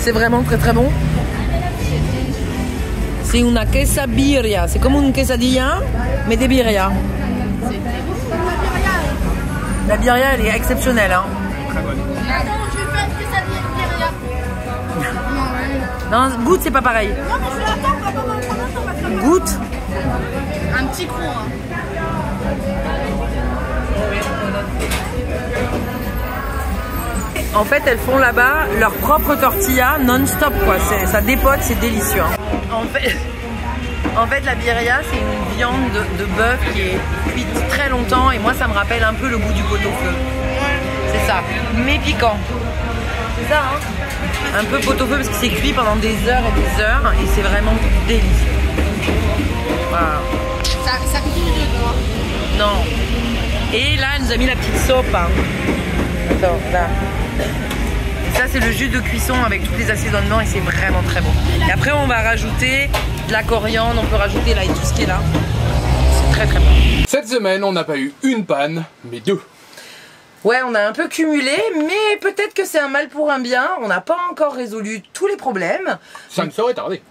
C'est vraiment très très bon. C'est une quesabirria, c'est comme une quesadilla, mais des birria. La birria, elle est exceptionnelle. Hein. Très bonne. Attends, je vais faire une quesadilla. Non, goûte, c'est pas pareil. Non, mais je vais attendre, on va pas prendre un temps. Goûte. Un petit croc. Hein. En fait, elles font là-bas leur propre tortilla non-stop, quoi. Ça dépote, c'est délicieux. Hein. En fait, la birria, c'est une viande de bœuf qui est cuite très longtemps et moi, ça me rappelle un peu le goût du pot-au-feu. C'est ça, mais piquant. C'est ça, hein. Un peu pot-au-feu parce que c'est cuit pendant des heures et c'est vraiment délicieux. Voilà. Ça continue de quoi? Non. Et là, elle nous a mis la petite sauce. Hein. Attends, là. Et ça, c'est le jus de cuisson avec tous les assaisonnements et c'est vraiment très bon. Et après, on va rajouter de la coriandre, on peut rajouter là et tout ce qui est là. C'est très très bon. Cette semaine, on n'a pas eu une panne, mais deux. Ouais, on a un peu cumulé, mais peut-être que c'est un mal pour un bien. On n'a pas encore résolu tous les problèmes. Ça ne saurait tarder.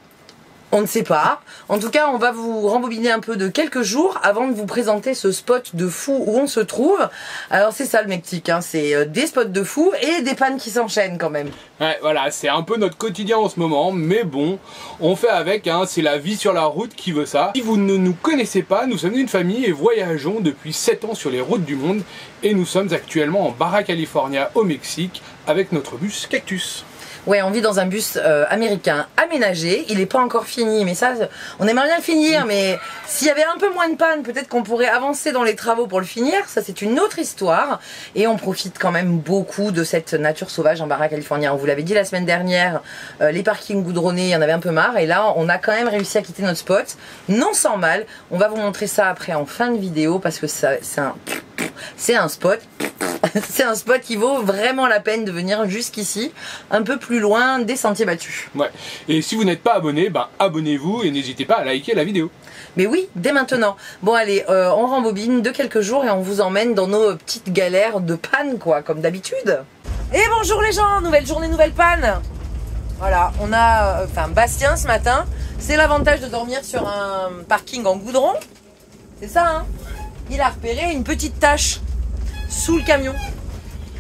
On ne sait pas. En tout cas, on va vous rembobiner un peu de quelques jours avant de vous présenter ce spot de fou où on se trouve. Alors c'est ça le Mexique, hein. C'est des spots de fou et des pannes qui s'enchaînent quand même. Ouais, voilà, c'est un peu notre quotidien en ce moment, mais bon, on fait avec, hein, c'est la vie sur la route qui veut ça. Si vous ne nous connaissez pas, nous sommes une famille et voyageons depuis 7 ans sur les routes du monde et nous sommes actuellement en Baja California au Mexique avec notre bus Cactus. Ouais, on vit dans un bus américain aménagé. Il n'est pas encore fini, mais ça, on aimerait bien le finir. Mais s'il y avait un peu moins de panne, peut-être qu'on pourrait avancer dans les travaux pour le finir. Ça, c'est une autre histoire. Et on profite quand même beaucoup de cette nature sauvage en Baja California. On vous l'avait dit la semaine dernière, les parkings goudronnés, il y en avait un peu marre. Et là, on a quand même réussi à quitter notre spot. Non sans mal. On va vous montrer ça après en fin de vidéo parce que c'est un spot. C'est un spot qui vaut vraiment la peine de venir jusqu'ici, un peu plus loin des sentiers battus. Ouais. Et si vous n'êtes pas abonné, bah abonnez-vous et n'hésitez pas à liker la vidéo. Mais oui, dès maintenant. Bon allez, on rembobine de quelques jours et on vous emmène dans nos petites galères de panne, quoi, comme d'habitude. Et bonjour les gens, nouvelle journée, nouvelle panne. Voilà, on a, Bastien ce matin, c'est l'avantage de dormir sur un parking en goudron. C'est ça, hein. Il a repéré une petite tache sous le camion.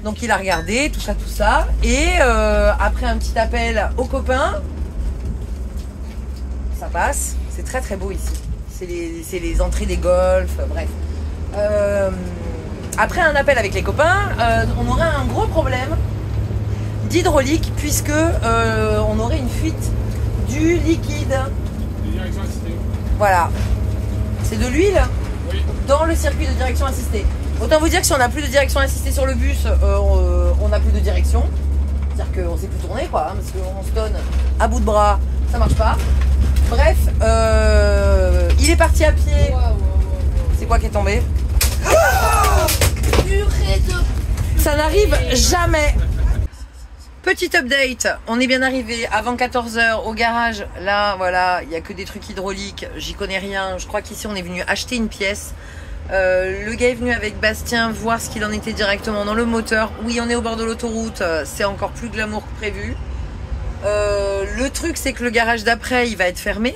Donc il a regardé, tout ça. Et après un petit appel aux copains, ça passe. C'est très très beau ici. C'est les entrées des golfs, bref. Après un appel avec les copains, on aurait un gros problème d'hydraulique puisque on aurait une fuite du liquide. Direction assistée. Voilà. C'est de l'huile Oui. dans le circuit de direction assistée. Autant vous dire que si on n'a plus de direction assistée sur le bus, on n'a plus de direction. C'est-à-dire qu'on ne sait plus tourner, quoi, hein, parce qu'on se donne à bout de bras, ça marche pas. Bref, il est parti à pied. C'est quoi qui est tombé? Ça n'arrive jamais. Petit update, on est bien arrivé avant 14 h au garage. Là, voilà, il n'y a que des trucs hydrauliques, j'y connais rien. Je crois qu'ici on est venu acheter une pièce. Le gars est venu avec Bastien voir ce qu'il en était directement dans le moteur. Oui, on est au bord de l'autoroute, c'est encore plus glamour que prévu. Le truc, c'est que le garage d'après, il va être fermé,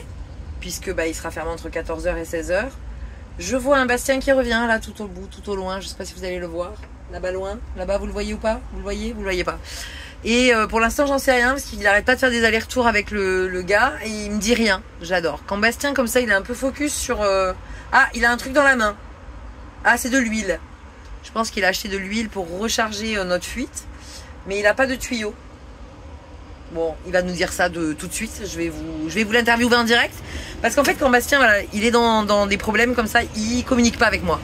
puisque il sera fermé entre 14 h et 16 h. Je vois un Bastien qui revient là tout au bout, tout au loin. Je sais pas si vous allez le voir. Là-bas loin, là-bas, vous le voyez ou pas? Vous le voyez? Vous le voyez pas? Et pour l'instant, j'en sais rien parce qu'il n'arrête pas de faire des allers-retours avec le gars et il me dit rien. J'adore. Quand Bastien, comme ça, il est un peu focus sur... Ah, il a un truc dans la main. Ah, c'est de l'huile. Je pense qu'il a acheté de l'huile pour recharger notre fuite. Mais il n'a pas de tuyau. Bon, il va nous dire ça tout de suite. Je vais vous l'interviewer en direct. Parce qu'en fait, quand Bastien, voilà, il est dans des problèmes comme ça, il communique pas avec moi.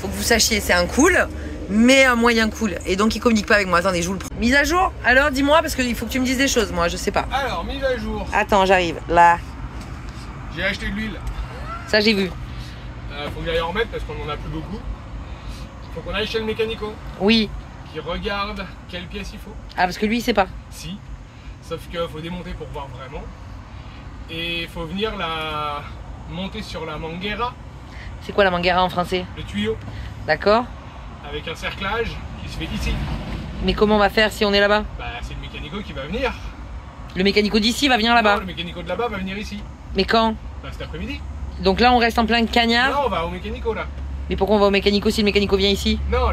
Faut que vous sachiez, c'est un cool, mais un moyen cool. Et donc, il communique pas avec moi. Attendez, je vous le prends. Mise à jour? Alors, dis-moi, parce qu'il faut que tu me dises des choses, moi, je sais pas. Alors, mise à jour. Attends, j'arrive. Là. J'ai acheté de l'huile. Ça, j'ai vu. Faut que j'aille en remettre parce qu'on en a plus beaucoup. Faut qu'on aille chez le mécanico Oui. qui regarde quelle pièce il faut. Ah, parce que lui, il sait pas. Si. Sauf qu'il faut démonter pour voir vraiment. Et il faut venir la monter sur la manguera. C'est quoi la manguera en français? Le tuyau. D'accord. Avec un cerclage qui se fait ici. Mais comment on va faire si on est là-bas? Bah, c'est le mécanico qui va venir. Le mécanico d'ici va venir là-bas. Non, le mécanico de là-bas va venir ici. Mais quand? Bah, cet après-midi. Donc là, on reste en plein cagnard. Non, on va au mécanico là. Mais pourquoi on va au mécanico si le mécanico vient ici? Non,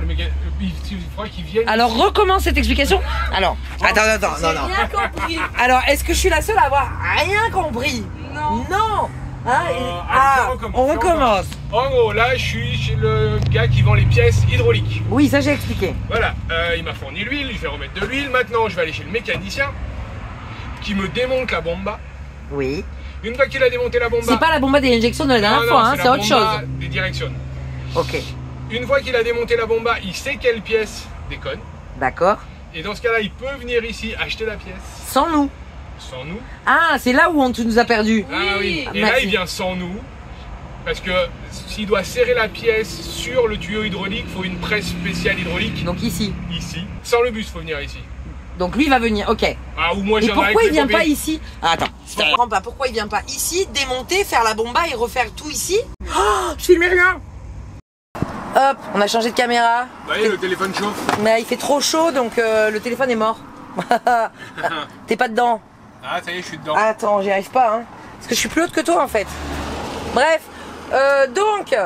il faudra qu'il vienne. Alors recommence cette explication. Alors, attends, non. Rien compris. Alors, est-ce que je suis la seule à avoir rien compris? Non. Non. Hein, allez, on recommence. En gros, là, je suis chez le gars qui vend les pièces hydrauliques. Oui, ça j'ai expliqué. Voilà, il m'a fourni l'huile, il fait remettre de l'huile. Maintenant, je vais aller chez le mécanicien qui me démonte la bomba. Oui. Une fois qu'il a démonté la bomba. C'est pas la bomba des injections de la dernière fois, hein, c'est autre chose. Des directions. Ok. Une fois qu'il a démonté la bomba, il sait quelle pièce déconne. D'accord. Et dans ce cas-là, il peut venir ici acheter la pièce. Sans nous. Sans nous. Ah, c'est là où tu nous as perdu. Ah oui. Et Merci. là, il vient sans nous. Parce que s'il doit serrer la pièce sur le tuyau hydraulique, il faut une presse spéciale hydraulique. Donc ici. Ici. Sans le bus, il faut venir ici. Donc lui va venir, ok. Ah, ou moi, Et pourquoi il vient pas ici? ici? Ah, attends, je comprends pas. Pourquoi il vient pas ici, démonter, faire la bomba et refaire tout ici? Oh, je filmais rien. Hop, on a changé de caméra. Vous voyez, le téléphone chauffe. Mais il fait trop chaud, donc le téléphone est mort. T'es pas dedans. Ah, ça y est, je suis dedans. Attends, j'y arrive pas, hein. Parce que je suis plus haute que toi, en fait. Bref, donc,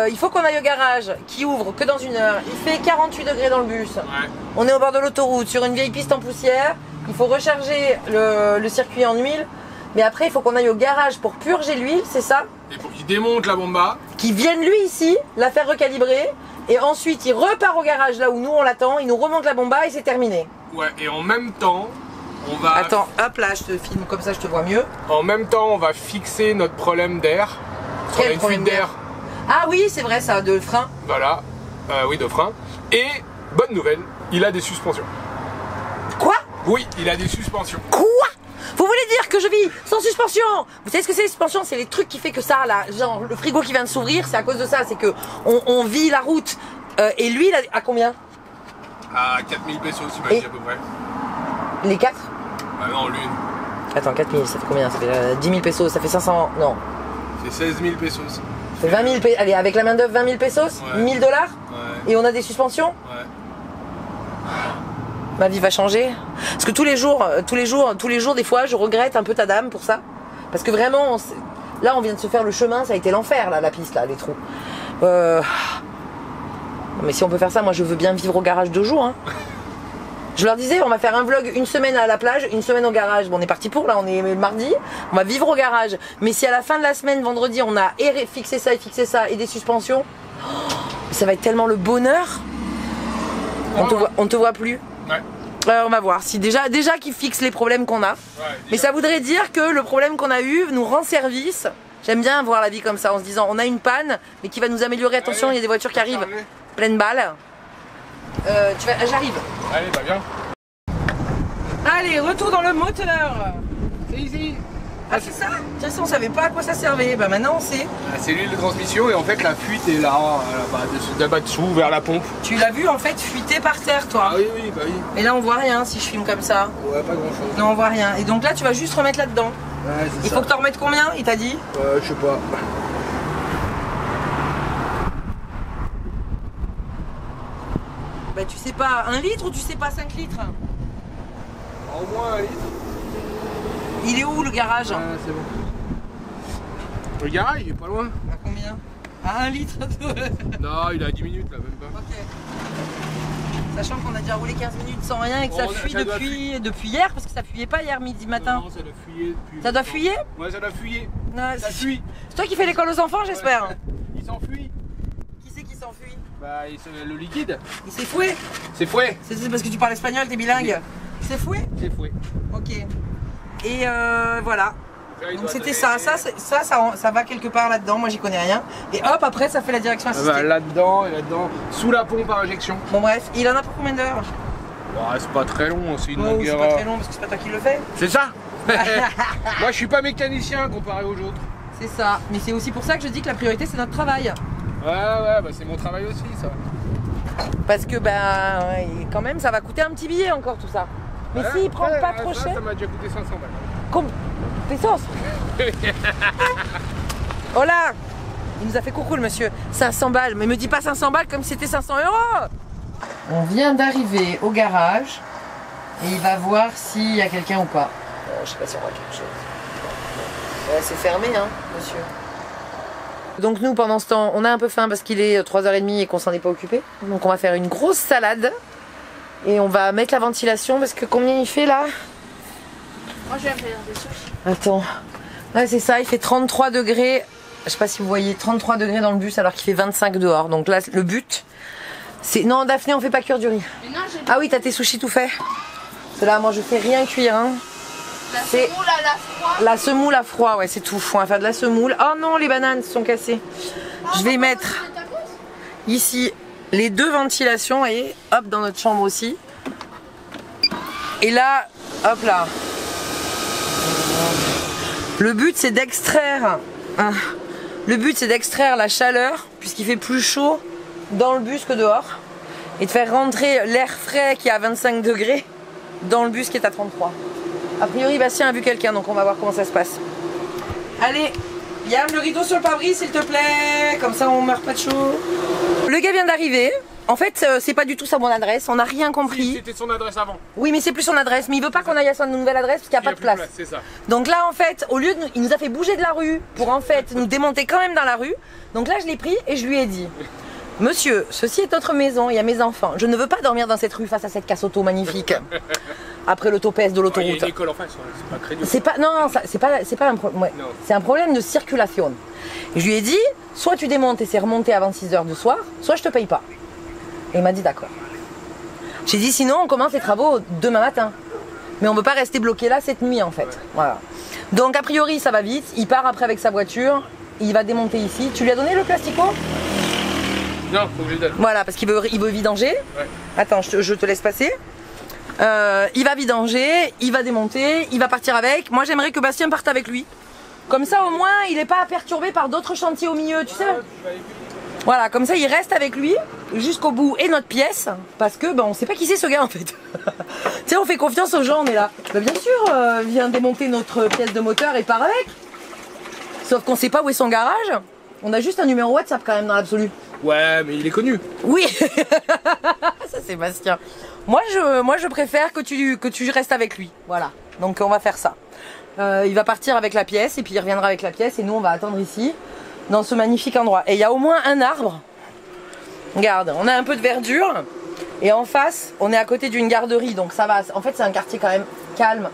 il faut qu'on aille au garage, qui ouvre que dans 1 heure. Il fait 48 degrés dans le bus. Ouais. On est au bord de l'autoroute, sur une vieille piste en poussière. Il faut recharger le circuit en huile. Mais après, il faut qu'on aille au garage pour purger l'huile, c'est ça? Et pour qu'il démonte la bomba. Qui vienne lui ici, la faire recalibrer. Et ensuite, il repart au garage là où nous on l'attend. Il nous remonte la bomba et c'est terminé. Ouais, et en même temps, on va... Attends, hop là, je te filme comme ça, je te vois mieux. En même temps, on va fixer notre problème d'air. Parce qu'on a Quel une problème fuite d'air. Ah oui, c'est vrai ça, de frein. Voilà. Oui, de frein. Et, bonne nouvelle, il a des suspensions. Quoi? Oui, il a des suspensions. Quoi? Vous voulez dire que je vis sans suspension? Vous savez ce que c'est les suspensions? C'est les trucs qui fait que ça, là, genre le frigo qui vient de s'ouvrir, c'est à cause de ça, c'est que on vit la route. Et lui, il a à combien? À 4000 pesos, j'imagine à peu près. Les 4? Bah non, l'une. Attends, 4000, ça fait combien? Ça fait 10 000 pesos, ça fait 500, non. C'est 16 000 pesos. Ça fait 20 000 pesos, allez, avec la main d'œuvre, 20 000 pesos? Ouais. 1000 $? Ouais. Et on a des suspensions? Ouais. Ma vie va changer. Parce que tous les jours, des fois, je regrette un peu ta dame pour ça. Parce que vraiment, là, on vient de se faire le chemin, ça a été l'enfer, là, la piste, là, les trous. Mais si on peut faire ça, moi, je veux bien vivre au garage 2 jours. Hein. Je leur disais, on va faire un vlog 1 semaine à la plage, 1 semaine au garage. Bon, on est parti pour, là, on est mardi. On va vivre au garage. Mais si à la fin de la semaine, vendredi, on a fixé ça et des suspensions, ça va être tellement le bonheur. On te voit plus. Ouais. On va voir. Si déjà qu'ils fixent les problèmes qu'on a. Ouais, Mais ça voudrait dire que le problème qu'on a eu nous rend service. J'aime bien voir la vie comme ça en se disant on a une panne mais qui va nous améliorer. Attention, il y a des voitures qui arrivent. Pleine balle. J'arrive. Allez, bah viens. Allez, retour dans le moteur. C'est ici. Ah c'est ça? Tiens, ça on savait pas à quoi ça servait. Bah maintenant on sait. C'est l'huile de transmission et en fait la fuite est là, là-bas dessous, vers la pompe. Tu l'as vu en fait fuiter par terre toi. Ah oui, oui, bah oui. Et là on voit rien si je filme comme ça. Ouais, pas grand-chose. Non on voit rien. Et donc là tu vas juste remettre là-dedans. Ouais, c'est Il faut que tu en remettes combien? Il t'a dit? je sais pas. Bah tu sais pas 1 litre ou tu sais pas 5 litres? Au moins 1 litre. Il est où le garage? C'est bon. Le garage, il est pas loin. À combien? À 1 litre? Non, il est à 10 minutes là, même pas. Ok. Sachant qu'on a déjà roulé 15 minutes sans rien et que ça fuit depuis hier, parce que ça fuyait pas hier midi matin. Non, ça doit fuyer depuis... Ça doit fuyer? Ouais, ça doit fuyer. Non, Ça fuit. c'est toi qui fais l'école aux enfants, j'espère. Il s'enfuit. Qui c'est qui s'enfuit? Bah, le liquide. Il s'est foué? C'est fouet. C'est parce que tu parles espagnol, t'es bilingue. Il s'est foué? C'est fouet. Ok. Et voilà. Donc c'était ça va quelque part là-dedans, moi j'y connais rien. Et hop, après ça fait la direction assistée. Bah, là-dedans et là-dedans, sous la pompe à injection. Bon bref, il en a pour combien d'heures? Bah, c'est pas très long, c'est une Oh, c'est longueur. pas très long parce que c'est pas toi qui le fais. C'est ça. Moi je suis pas mécanicien comparé aux autres. C'est ça, mais c'est aussi pour ça que je dis que la priorité c'est notre travail. Ouais, bah c'est mon travail aussi ça. Parce que quand même ça va coûter un petit billet encore tout ça. Mais Ouais, s'ils prennent pas trop ça, cher. Ça m'a déjà coûté 500 balles. Pesos. Oh là, il nous a fait coucou le monsieur. 500 balles, mais me dis pas 500 balles comme si c'était 500 €. On vient d'arriver au garage et il va voir s'il y a quelqu'un ou pas. Je sais pas si on voit quelque chose. Ouais, c'est fermé, hein, monsieur. Donc nous, pendant ce temps, on a un peu faim parce qu'il est 3h30 et qu'on s'en est pas occupé. Donc on va faire une grosse salade. Et on va mettre la ventilation parce que combien il fait là? Moi, je vais faire des sushis. Attends. Ouais, c'est ça, il fait 33 degrés. Je sais pas si vous voyez, 33 degrés dans le bus alors qu'il fait 25 dehors. Donc là, le but, c'est... Non, Daphné, on fait pas cuire du riz. Mais non, j'ai Ah oui, t'as tes sushis tout fait. C'est là, moi je fais rien cuire. Hein. la C'est- semoule à la froid. La semoule à froid, ouais, c'est tout. On va faire de la semoule. Oh non, les bananes sont cassées. Je vais mettre ici les 2 ventilations et hop, dans notre chambre aussi. Et là, hop là. Le but c'est d'extraire. Le but c'est d'extraire la chaleur, puisqu'il fait plus chaud dans le bus que dehors. Et de faire rentrer l'air frais qui est à 25 degrés dans le bus qui est à 33. A priori, Bastien a vu quelqu'un, donc on va voir comment ça se passe. Allez, Yann, le rideau sur le pare-brise, s'il te plaît. Comme ça, on meurt pas de chaud. Le gars vient d'arriver. En fait, c'est pas du tout sa bonne adresse. On n'a rien compris. C'était son adresse avant. Oui, mais c'est plus son adresse. Mais il veut pas qu'on aille à sa nouvelle adresse parce qu'il n'y a pas de place. C'est ça. Donc là, en fait, au lieu de il nous a fait bouger de la rue pour en fait nous démonter quand même dans la rue. Donc là, je l'ai pris et je lui ai dit: Monsieur, ceci est notre maison, il y a mes enfants. Je ne veux pas dormir dans cette rue face à cette casse auto magnifique. Après l'autopeste de Il y a l'autoroute. une école en face, c'est pas crédible. C'est pas, non, c'est pas un problème. Ouais. Non. C'est un problème de circulation. Et je lui ai dit, soit tu démontes et c'est remonté avant 6h du soir, soit je te paye pas. Et il m'a dit d'accord. J'ai dit sinon on commence les travaux demain matin. Mais on ne peut pas rester bloqué là cette nuit en fait. Voilà. Donc a priori ça va vite. Il part après avec sa voiture. Il va démonter ici. Tu lui as donné le plastico? Non, faut que je lui donne. Voilà, parce qu'il veut vidanger. Ouais. Attends, je te laisse passer. Il va vidanger, il va démonter, il va partir avec. Moi j'aimerais que Bastien parte avec lui. Comme ça au moins il n'est pas perturbé par d'autres chantiers au milieu, tu sais. Voilà, comme ça il reste avec lui jusqu'au bout et notre pièce. Parce que on sait pas qui c'est ce gars en fait. Tu sais, on fait confiance aux gens, on est là. Bah, bien sûr, vient démonter notre pièce de moteur et part avec. Sauf qu'on sait pas où est son garage. On a juste un numéro WhatsApp quand même dans l'absolu. Ouais, mais il est connu. Oui. Ça c'est Bastien. Moi je préfère que tu restes avec lui. Voilà. Donc on va faire ça. Il va partir avec la pièce et puis il reviendra avec la pièce et nous on va attendre ici dans ce magnifique endroit. Et il y a au moins un arbre. Regarde, on a un peu de verdure et en face on est à côté d'une garderie donc ça va. En fait c'est un quartier quand même calme.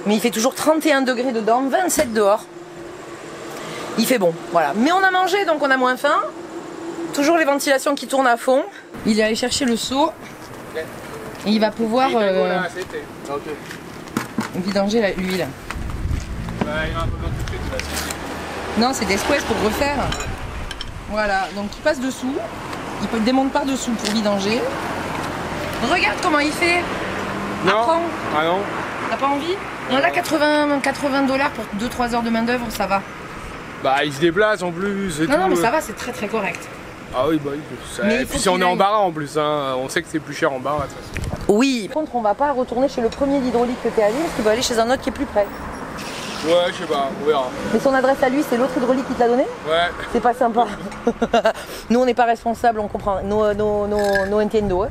Mais il fait toujours 31 degrés dedans, 27 dehors. Il fait bon, voilà. Mais on a mangé donc on a moins faim. Toujours les ventilations qui tournent à fond. Il est allé chercher le seau. Et il va pouvoir vidanger l'huile. Non, c'est d'Esquest pour refaire. Voilà, donc il passe dessous. Il démonte par dessous pour vidanger. Regarde comment il fait. Non. Apprends. Ah non. T'as pas envie? On a 80 $ pour 2-3 heures de main d'œuvre, ça va. Bah il se déplace en plus. Non, mais ça va, c'est très correct. Ah oui, bah oui. Mais Et puis si on est en Bara en plus, hein, on sait que c'est plus cher en Bara de toute façon. Oui. Par contre, on va pas retourner chez le premier hydraulique que t'es allé parce qu'il va aller chez un autre qui est plus près. Ouais, je sais pas, on verra. Mais son adresse à lui, c'est l'autre hydraulique qui te l'a donné? Ouais. C'est pas sympa. Nous, on n'est pas responsables, on comprend. No entiendo. Hein.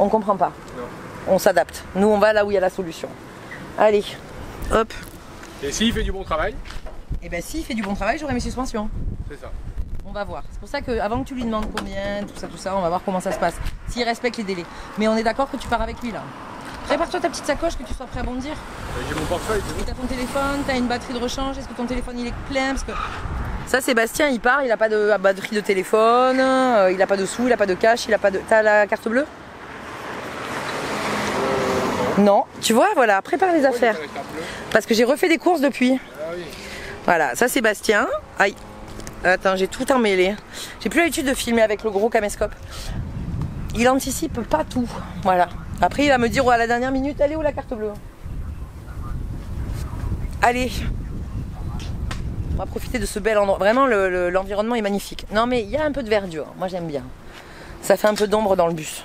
On comprend pas. Non. On s'adapte. Nous, on va là où il y a la solution. Allez, hop. Et s'il fait du bon travail? Et ben, s'il fait du bon travail, j'aurai mes suspensions. C'est ça. On va voir. C'est pour ça qu'avant que tu lui demandes combien, tout ça, on va voir comment ça se passe. S'il respecte les délais. Mais on est d'accord que tu pars avec lui là. Prépare-toi ta petite sacoche, que tu sois prêt à bondir. J'ai mon portefeuille. Et t'as ton téléphone, t'as une batterie de rechange. Est-ce que ton téléphone il est plein? Parce que ça, Sébastien, il part, il a pas de batterie de téléphone, il a pas de sous, il a pas de cash, il a pas de. T'as la carte bleue? Non. Tu vois, voilà, prépare les affaires. Parce que j'ai refait des courses depuis. Ah oui. Voilà, ça Sébastien. Aïe. Attends, j'ai tout emmêlé. J'ai plus l'habitude de filmer avec le gros caméscope. Il anticipe pas tout. Voilà. Après, il va me dire à la dernière minute, allez où la carte bleue? Allez. On va profiter de ce bel endroit. Vraiment, l'environnement est magnifique. Non, mais il y a un peu de verdure. Moi, j'aime bien. Ça fait un peu d'ombre dans le bus.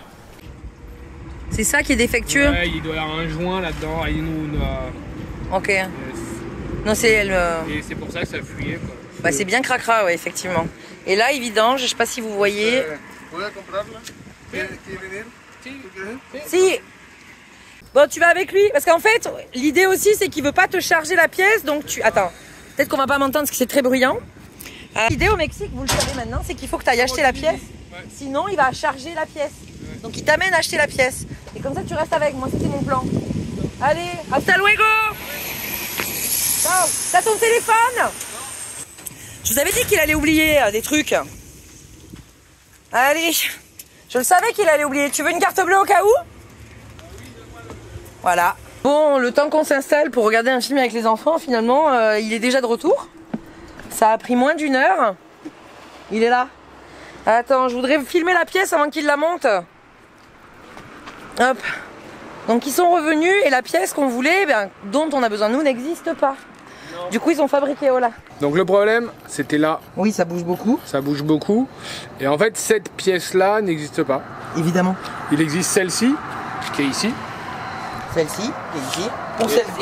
C'est ça qui est défectueux? Ouais, il doit y avoir un joint là-dedans. Ok. Non, c'est elle. Et c'est pour ça que ça fuyait quoi. Bah, c'est bien cracra, ouais, effectivement. Et là, il vidange, je sais pas si vous voyez. Si. Bon, tu vas avec lui parce qu'en fait, l'idée aussi, c'est qu'il veut pas te charger la pièce. Donc tu... Attends, peut-être qu'on va pas m'entendre parce que c'est très bruyant. L'idée au Mexique, vous le savez maintenant, c'est qu'il faut que tu ailles acheter la pièce. Sinon, il va charger la pièce. Donc il t'amène à acheter la pièce. Et comme ça, tu restes avec moi. C'était mon plan. Allez, hasta luego. Ciao. T'as ton téléphone? Je vous avais dit qu'il allait oublier des trucs. Allez, je le savais qu'il allait oublier. Tu veux une carte bleue au cas où? Voilà. Bon, le temps qu'on s'installe pour regarder un film avec les enfants, finalement, il est déjà de retour. Ça a pris moins d'1 heure. Il est là. Attends, je voudrais filmer la pièce avant qu'il la monte. Hop. Donc ils sont revenus et la pièce qu'on voulait, dont on a besoin nous, n'existe pas. Non. Du coup, ils ont fabriqué, oh là. Donc le problème, c'était là. Oui, ça bouge beaucoup. Ça bouge beaucoup. Et en fait, cette pièce-là n'existe pas. Évidemment. Il existe celle-ci, qui est ici. Celle-ci, qui est ici.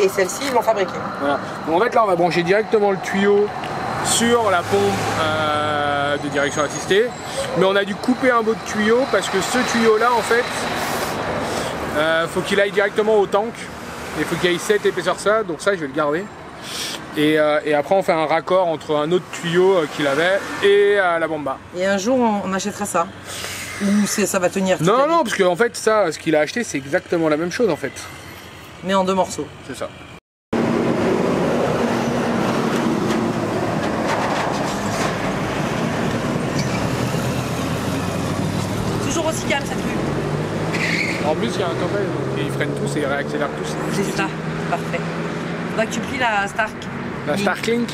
Et celle-ci, ils l'ont fabriquée. Voilà. Donc en fait, là, on va brancher directement le tuyau sur la pompe de direction assistée. Mais on a dû couper un bout de tuyau parce que ce tuyau-là, en fait, faut qu'il aille directement au tank. Il faut qu'il aille cette épaisseur ça. Donc ça, je vais le garder. Et après, on fait un raccord entre un autre tuyau qu'il avait et la bomba. Et un jour, on achètera ça. Ou ça va tenir? Non, non, parce qu'en fait, ça, ce qu'il a acheté, c'est exactement la même chose en fait. Mais en 2 morceaux. C'est ça. Toujours aussi calme cette rue. En plus, il y a un tempête, donc ils freinent tous et ils réaccélèrent tous. C'est ça, parfait. Faudra que tu plies la Stark. La Starlink.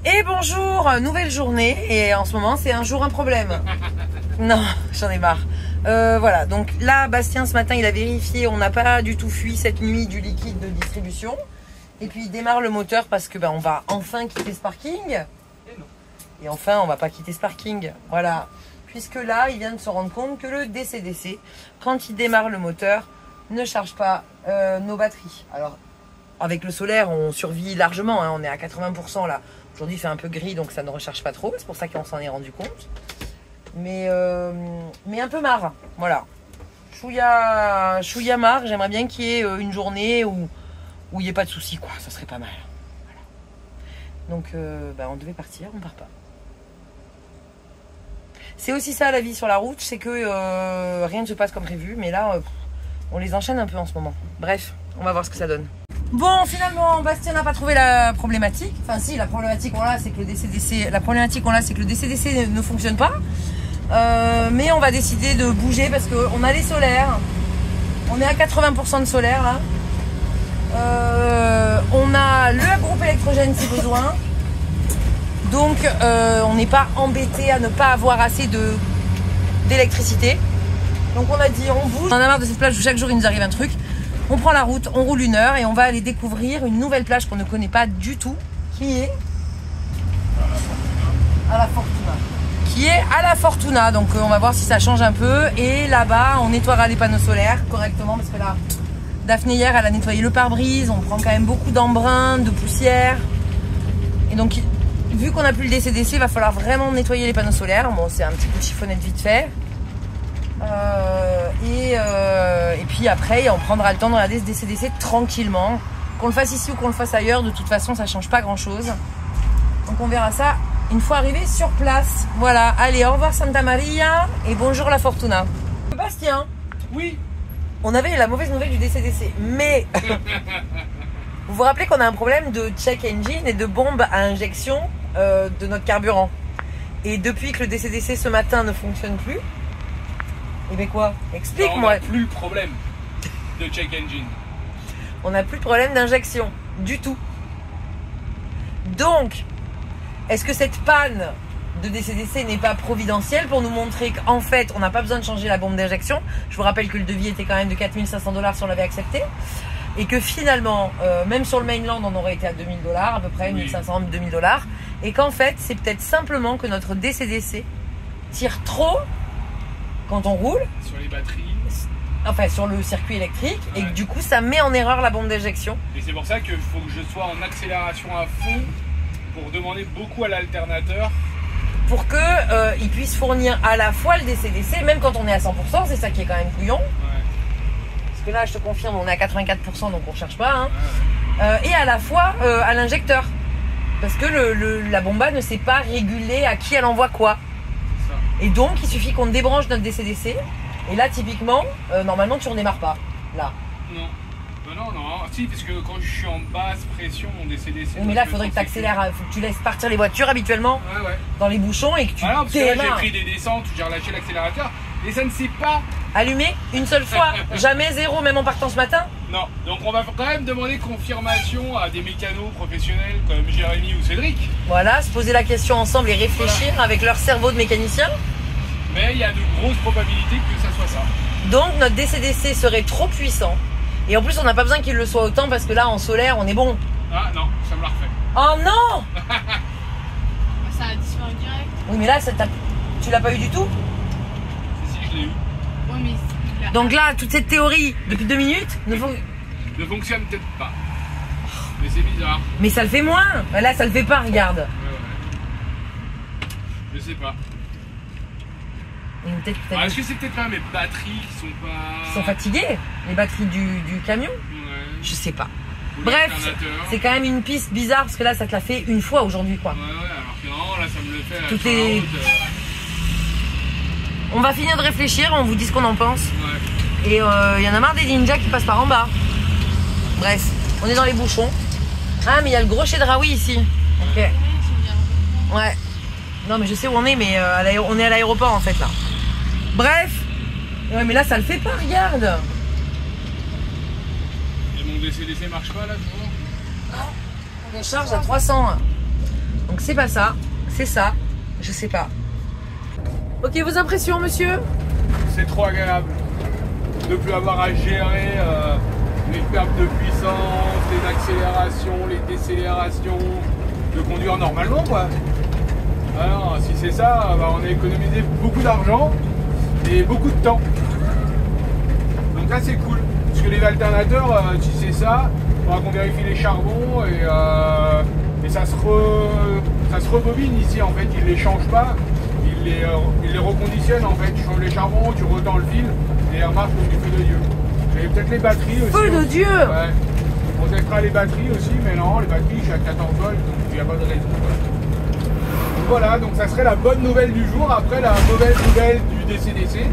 Et bonjour, nouvelle journée. Et en ce moment, c'est un jour un problème. Non, j'en ai marre. Voilà, donc là, Bastien, ce matin, il a vérifié. On n'a pas du tout fui cette nuit du liquide de distribution. Et puis, il démarre le moteur parce que on va enfin quitter ce parking. Et enfin, on va pas quitter ce parking. Voilà. Puisque là, il vient de se rendre compte que le DC-DC, quand il démarre le moteur, ne charge pas nos batteries. Alors, avec le solaire, on survit largement. Hein, on est à 80% là. Aujourd'hui, il fait un peu gris, donc ça ne recharge pas trop. C'est pour ça qu'on s'en est rendu compte. Mais un peu marre. Voilà. Chouïa marre. J'aimerais bien qu'il y ait une journée où il n'y ait pas de soucis, quoi. Ça serait pas mal. Voilà. Donc, on devait partir. On part pas. C'est aussi ça la vie sur la route. C'est que rien ne se passe comme prévu. Mais là, on les enchaîne un peu en ce moment. Bref, on va voir ce que ça donne. Bon, finalement, Bastien n'a pas trouvé la problématique. Enfin, si, la problématique qu'on a, c'est que le DC-DC, ne fonctionne pas. Mais on va décider de bouger parce qu'on a les solaires. On est à 80% de solaire là. On a le groupe électrogène si besoin. Donc, on n'est pas embêté à ne pas avoir assez d'électricité. Donc, on a dit, on bouge. On en a marre de cette plage où chaque jour il nous arrive un truc. On prend la route, on roule 1 heure et on va aller découvrir une nouvelle plage qu'on ne connaît pas du tout, qui est à la Fortuna. Donc on va voir si ça change un peu. Et là-bas, on nettoiera les panneaux solaires correctement parce que là, Daphné hier, elle a nettoyé le pare-brise. On prend quand même beaucoup d'embrun, de poussière. Et donc, vu qu'on n'a plus le DC-DC, il va falloir vraiment nettoyer les panneaux solaires. Bon, c'est un petit coup de chiffonnette vite fait. Et puis après, on prendra le temps de regarder ce DC-DC tranquillement. Qu'on le fasse ici ou qu'on le fasse ailleurs, de toute façon, ça change pas grand-chose. Donc on verra ça une fois arrivé sur place. Voilà, allez, au revoir Santa Maria et bonjour la Fortuna. Bastien. Oui. On avait la mauvaise nouvelle du DC-DC, mais vous vous rappelez qu'on a un problème de check engine et de bombe à injection de notre carburant. Et depuis que le DC-DC ce matin ne fonctionne plus, et bien quoi? Explique-moi. On n'a plus le problème de check engine. On n'a plus de problème d'injection du tout. Donc, est-ce que cette panne de DC-DC n'est pas providentielle pour nous montrer qu'en fait, on n'a pas besoin de changer la bombe d'injection? Je vous rappelle que le devis était quand même de 4 500 $ si on l'avait accepté. Et que finalement, même sur le mainland, on aurait été à 2 000 $ à peu près, 1 500, 2 000 $. Et qu'en fait, c'est peut-être simplement que notre DC-DC tire trop quand on roule. Sur les batteries. Enfin, sur le circuit électrique. Ouais. Et que du coup, ça met en erreur la bombe d'injection. Et c'est pour ça qu'il faut que je sois en accélération à fond pour demander beaucoup à l'alternateur. Pour qu'il puisse fournir à la fois le DC-DC, même quand on est à 100%, c'est ça qui est quand même couillon. Ouais. parce que là je te confirme on est à 84% donc on cherche pas hein. Et à la fois à l'injecteur parce que la bomba ne sait pas réguler à qui elle envoie quoi. Et donc il suffit qu'on débranche notre DC-DC et là typiquement normalement tu redémarres pas là. Non. Non, si, parce que quand je suis en basse pression, mon DC-DC. Oui, mais là, il faudrait que tu accélères, faut que tu laisses partir les voitures habituellement dans les bouchons et que tu parce que là, j'ai démarres. pris des descentes où j'ai relâché l'accélérateur et ça ne s'est pas allumé une seule fois, jamais zéro, même en partant ce matin. Non, donc on va quand même demander confirmation à des mécanos professionnels comme Jérémy ou Cédric. Voilà, se poser la question ensemble et réfléchir avec leur cerveau de mécanicien. Mais il y a de grosses probabilités que ça soit ça. Donc notre DC-DC serait trop puissant. Et en plus, on n'a pas besoin qu'il le soit autant parce que là, en solaire, on est bon. Ah non, ça me l'a refait. Oh non! Ça a disparu direct. Oui, mais là, tu l'as pas eu du tout? Si, je l'ai eu. Ouais, mais Donc là, toute cette théorie, depuis 2 minutes, ne fonctionne peut-être pas. Mais c'est bizarre. Mais ça le fait moins. Là, ça le fait pas, regarde. Ouais. Je sais pas. Est-ce que c'est peut-être pas mes batteries qui sont pas... Ils sont fatiguées, les batteries du camion. Ouais. Je sais pas. Ou Bref, l'alternateur. c'est quand même une piste bizarre parce que là, ça te l'a fait une fois aujourd'hui, quoi. Ouais, alors que non, là, ça me le fait Tout sur est- la route. On va finir de réfléchir, on vous dit ce qu'on en pense. Ouais. Et il y en a marre des ninjas qui passent par en bas. Bref, on est dans les bouchons. Ah, mais il y a le gros chez Draoui ici. Ok. Ouais. Non, mais je sais où on est, mais on est à l'aéroport en fait là. Bref. Ouais, mais là, ça le fait pas, regarde. Et mon DC-DC marche pas là, toujours? On charge à 300. Donc c'est pas ça, c'est ça. Je sais pas. Ok, vos impressions, monsieur? C'est trop agréable de plus avoir à gérer les pertes de puissance, les accélérations, les décélérations, de conduire normalement quoi. Alors si c'est ça, bah, on a économisé beaucoup d'argent et beaucoup de temps. Donc là c'est cool, parce que les alternateurs, si c'est ça, il faudra qu'on vérifie les charbons et ça se rebobine ici en fait, ils les changent pas. Il les reconditionne en fait, tu changes les charbons, tu retends le fil et elle marche comme du feu de Dieu. Et peut-être les batteries aussi. Feu de Dieu! Ouais. On testera les batteries aussi, mais non, les batteries je suis à 14 volts, donc il n'y a pas de raison. Donc voilà, donc ça serait la bonne nouvelle du jour. Après la mauvaise nouvelle du DC-DC,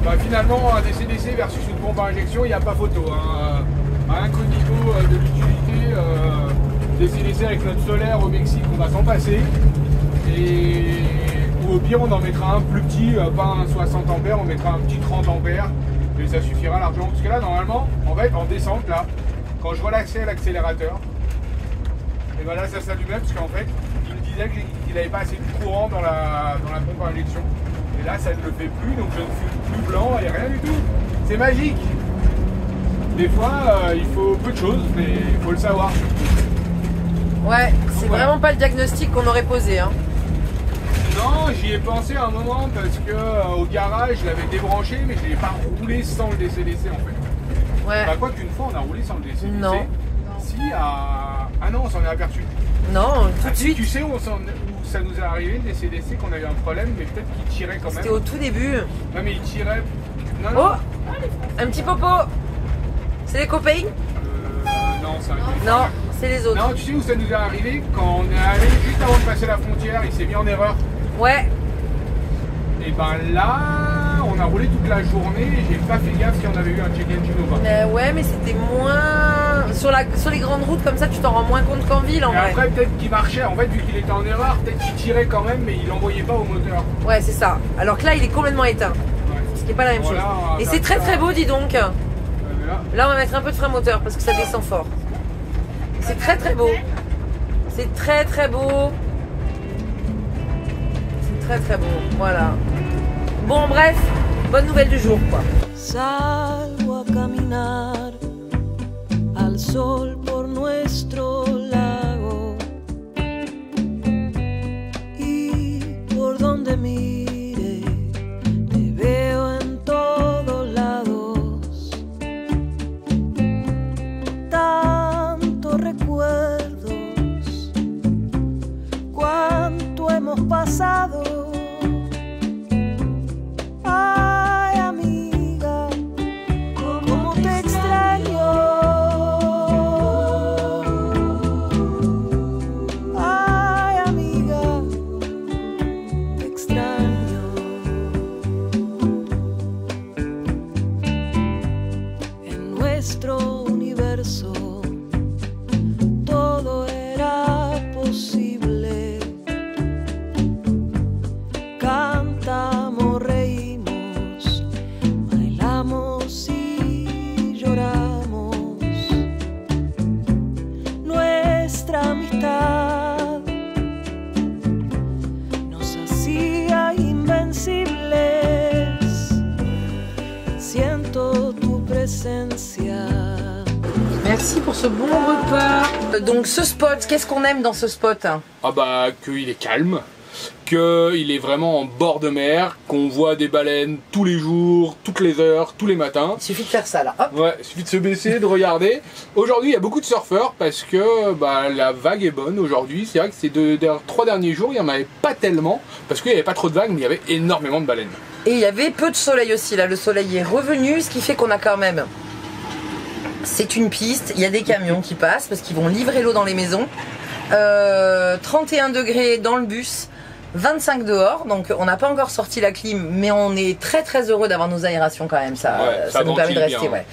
bah, finalement un DC-DC versus une pompe à injection, il n'y a pas photo. Hein. Rien qu'au niveau de l'utilité, DC-DC avec notre solaire au Mexique, on va s'en passer. Et au pire on en mettra un plus petit, pas un 60 ampères, on mettra un petit 30 ampères et ça suffira largement parce que là normalement on va être en descente là, quand je relaxais l'accélérateur et ben là ça s'allumait parce qu'en fait il me disait qu'il n'avait pas assez de courant dans la pompe à injection et là ça ne le fait plus donc je ne fume plus blanc et rien du tout, c'est magique. Des fois il faut peu de choses mais il faut le savoir. Ouais, c'est voilà. vraiment pas le diagnostic qu'on aurait posé hein. Non, j'y ai pensé un moment parce que au garage, je l'avais débranché, mais je l'ai pas roulé sans le DC-DC en fait. Ouais. Bah quoi qu'une fois, on a roulé sans le DC-DC. Non. Si, ah non, on s'en est aperçu. Non, tout Ah, de si, suite. tu sais où ça nous est arrivé, le DC-DC, qu'on a eu un problème, mais peut-être qu'il tirait quand même. C'était au tout début. Non mais il tirait... Non, Oh, non. un petit popo. C'est les copains? Non, c'est un truc. Non, c'est les autres. Non, tu sais où ça nous est arrivé? Quand on est allé juste avant de passer la frontière, il s'est mis en erreur. Ouais. Et ben là, on a roulé toute la journée et j'ai pas fait gaffe si on avait eu un check engine ou pas. Ouais, mais c'était moins... Sur les grandes routes comme ça, tu t'en rends moins compte qu'en ville en Et vrai. après, peut-être qu'il marchait, en fait, vu qu'il était en erreur, peut-être qu'il tirait quand même, mais il n'envoyait pas au moteur. Ouais, c'est ça. Alors que là, il est complètement éteint. Ouais. Ce qui n'est pas la même Voilà, chose. on va Et faire c'est très ça. très beau, dis donc. Là, Là, on va mettre un peu de frein moteur parce que ça descend fort. C'est très très beau. C'est très très beau. C'est très très beau. Voilà. Bon, bref, bonne nouvelle du jour, quoi. Salgo a caminar al sol por nuestro lago y por donde mire te veo en todos lados. Tantos recuerdos, cuánto hemos pasado. Ay, amiga, cómo te extraño. acaso todo era posible. Cantamos, reímos, bailamos y lloramos. Nuestra amistad nos hacía invencibles. Siento tu presencia. Merci pour ce bon repas. Donc ce spot, qu'est-ce qu'on aime dans ce spot? Ah bah qu'il est calme, qu'il est vraiment en bord de mer, qu'on voit des baleines tous les jours, toutes les heures, tous les matins. Il suffit de faire ça là, hop. Ouais, il suffit de se baisser, de regarder. Aujourd'hui, il y a beaucoup de surfeurs parce que bah, la vague est bonne aujourd'hui. C'est vrai que ces 3 derniers jours, il n'y en avait pas tellement parce qu'il n'y avait pas trop de vagues, mais il y avait énormément de baleines. Et il y avait peu de soleil aussi, là le soleil est revenu, ce qui fait qu'on a quand même... C'est une piste, il y a des camions qui passent parce qu'ils vont livrer l'eau dans les maisons. 31 degrés dans le bus, 25 dehors, donc on n'a pas encore sorti la clim, mais on est très très heureux d'avoir nos aérations quand même, ça nous permet de rester. Bien, ouais.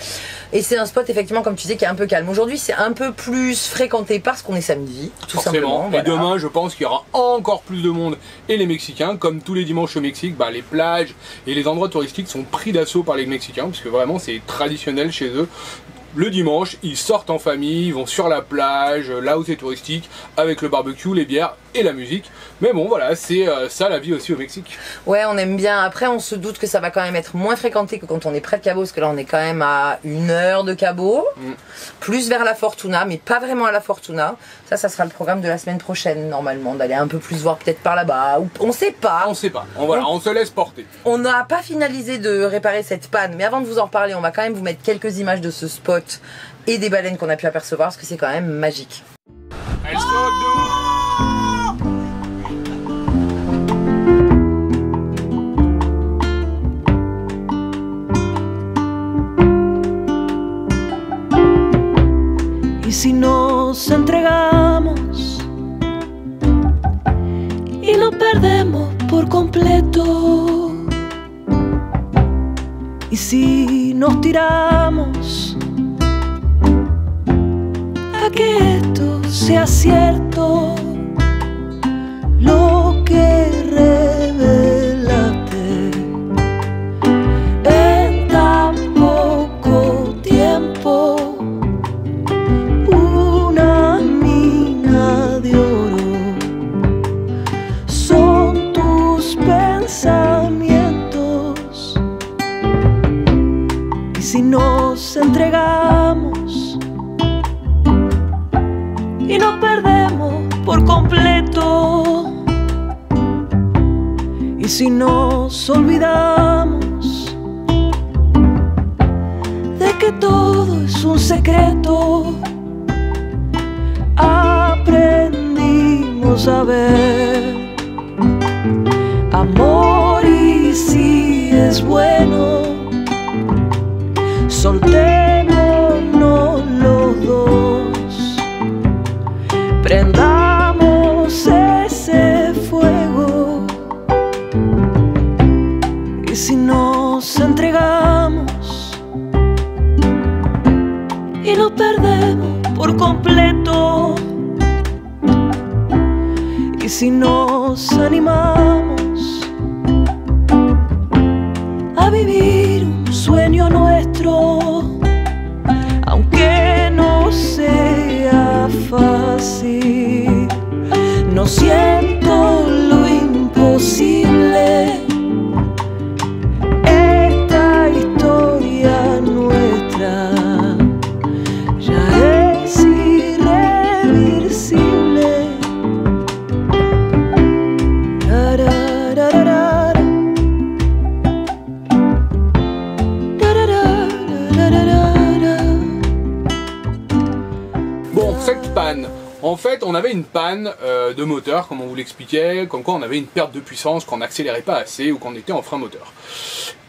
Et c'est un spot effectivement comme tu disais qui est un peu calme. Aujourd'hui c'est un peu plus fréquenté parce qu'on est samedi, tout simplement. Et demain je pense qu'il y aura encore plus de monde et les Mexicains, comme tous les dimanches au Mexique, bah, les plages et les endroits touristiques sont pris d'assaut par les Mexicains parce que vraiment c'est traditionnel chez eux. Le dimanche, ils sortent en famille, ils vont sur la plage, là où c'est touristique, avec le barbecue, les bières et la musique. Mais bon, voilà, c'est ça la vie aussi au Mexique. Ouais, on aime bien. Après, on se doute que ça va quand même être moins fréquenté que quand on est près de Cabo, parce que là, on est quand même à 1 heure de Cabo, plus vers la Fortuna, mais pas vraiment à la Fortuna. Ça sera le programme de la semaine prochaine, normalement, d'aller un peu plus voir peut-être par là-bas. Ou on sait pas. On sait pas. On se laisse porter. On n'a pas finalisé de réparer cette panne, mais avant de vous en reparler, on va quand même vous mettre quelques images de ce spot et des baleines qu'on a pu apercevoir, parce que c'est quand même magique. Elle saute de ouf. Y si nos entregamos y nos perdemos por completo, y si nos tiramos a que esto sea cierto, lo que revelaste en tan poco tiempo, una mina de oro, son tus pensamientos. Y si nos entregamos y nos perdemos por completo, y si nos olvidamos de que todo es un secreto, aprendimos a ver amor y si es bueno, soltémonos los dos, prendamos ese fuego. Y si nos entregamos y nos perdemos por completo, y si nos animamos a vivir un sueño nuestro, aunque no sea fácil, no siento lo imposible. Esta historia nuestra ya es irreversible. Bon, cette panne, en fait, on avait une panne de moteur, comme on vous l'expliquait, comme quoi on avait une perte de puissance, qu'on n'accélérait pas assez ou qu'on était en frein moteur.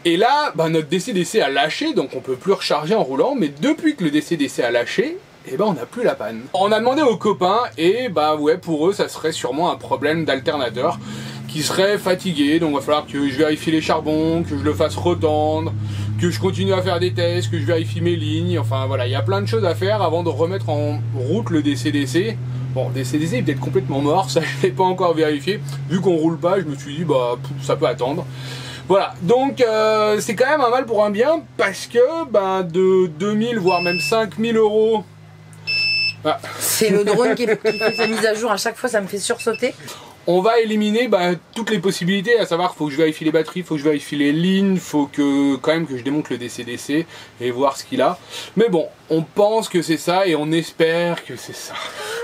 Et là, bah, notre DC-DC a lâché, donc on peut plus recharger en roulant, mais depuis que le DC-DC a lâché, et bah on n'a plus la panne. On a demandé aux copains, et bah ouais, pour eux, ça serait sûrement un problème d'alternateur, qui serait fatigué, donc il va falloir que je vérifie les charbons, que je le fasse retendre, que je continue à faire des tests, que je vérifie mes lignes, enfin voilà, il y a plein de choses à faire avant de remettre en route le DC-DC. Bon, DC-DC est peut-être complètement mort, ça je l'ai pas encore vérifié. Vu qu'on roule pas, je me suis dit bah ça peut attendre. Voilà, donc c'est quand même un mal pour un bien, parce que ben, de 2000 voire même 5000 euros. Ah. C'est le drone qui fait sa mise à jour, à chaque fois ça me fait sursauter. On va éliminer toutes les possibilités, à savoir qu'il faut que je vérifie les batteries, il faut que je vérifie les lignes, il faut que quand même que je démonte le DC-DC et voir ce qu'il a. Mais bon, on pense que c'est ça et on espère que c'est ça.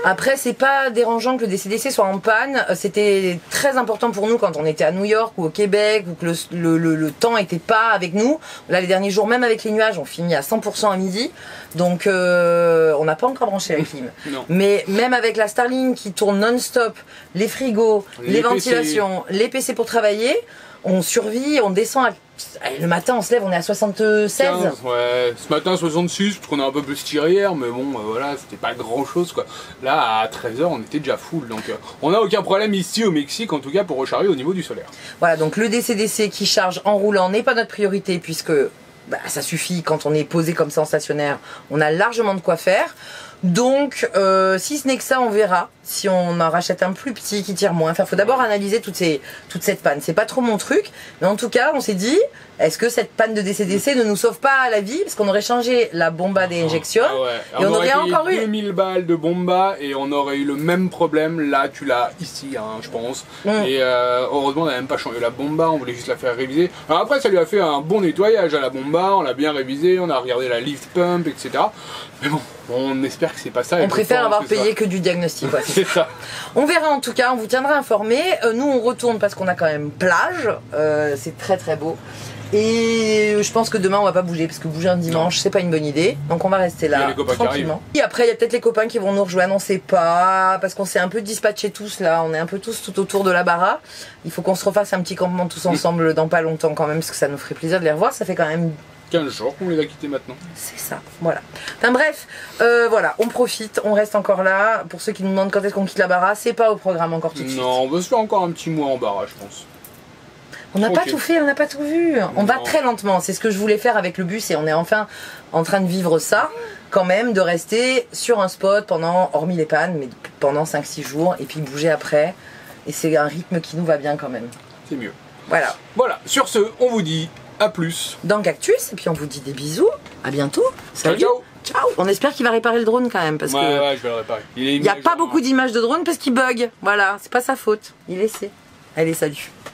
Après, c'est pas dérangeant que le DC-DC soit en panne. C'était très important pour nous quand on était à New York ou au Québec, ou que le temps était pas avec nous. Là, les derniers jours, même avec les nuages, on finit à 100% à midi. Donc, on n'a pas encore branché la clim. Non. Mais même avec la Starlink qui tourne non-stop, les frigos, les ventilations, les PC pour travailler, on survit, on descend à... Le matin, on se lève, on est à 76. 15, ouais. Ce matin 66, parce qu'on a un peu plus tiré hier, mais bon, voilà, c'était pas grand chose quoi. Là, à 13h, on était déjà full, donc on n'a aucun problème ici au Mexique, en tout cas pour recharger au niveau du solaire. Voilà, donc le DC-DC qui charge en roulant n'est pas notre priorité, puisque ça suffit quand on est posé comme ça en stationnaire, on a largement de quoi faire. Donc, si ce n'est que ça, on verra si on en rachète un plus petit qui tire moins. Enfin, faut d'abord analyser toute cette panne. C'est pas trop mon truc, mais en tout cas, on s'est dit, est-ce que cette panne de DC-DC ne nous sauve pas la vie, parce qu'on aurait changé la bomba d'injection et on aurait encore eu 2000 balles de bomba et on aurait eu le même problème. Là, tu l'as ici, hein, je pense. Et heureusement, on n'a même pas changé la bomba, on voulait juste la faire réviser. Alors après, ça lui a fait un bon nettoyage à la bomba, on l'a bien révisé, on a regardé la lift pump, etc. Mais bon, on espère que c'est pas ça. On préfère avoir payé que du diagnostic. Ouais. C'est ça. On verra en tout cas, on vous tiendra informé. Nous, on retourne parce qu'on a quand même plage. C'est très très beau. Et je pense que demain on va pas bouger, parce que bouger un dimanche c'est pas une bonne idée. Donc on va rester là tranquillement. Et après il y a peut-être les copains qui vont nous rejoindre, on sait pas, parce qu'on s'est un peu dispatchés tous là, on est un peu tous tout autour de la bara. Il faut qu'on se refasse un petit campement tous ensemble dans pas longtemps quand même, parce que ça nous ferait plaisir de les revoir, ça fait quand même 15 jours qu'on les a quittés maintenant. C'est ça, voilà. Enfin bref, voilà, on profite, on reste encore là. Pour ceux qui nous demandent quand est-ce qu'on quitte la bara, c'est pas au programme encore tout de suite. Non, on va se faire encore un petit mois en bara, je pense. On n'a pas tout fait, on n'a pas tout vu. On va très lentement, c'est ce que je voulais faire avec le bus et on est enfin en train de vivre ça, quand même, de rester sur un spot pendant, hormis les pannes, mais pendant 5-6 jours et puis bouger après. Et c'est un rythme qui nous va bien quand même. C'est mieux. Voilà. Voilà, sur ce, on vous dit à plus. Dans Cactus, et puis on vous dit des bisous. À bientôt. Salut. Ciao, ciao. Ciao. On espère qu'il va réparer le drone quand même, parce que ouais, je vais le réparer. il n'y a pas beaucoup d'images de drone parce qu'il bug. Voilà, c'est pas sa faute. Il essaie. Allez, salut.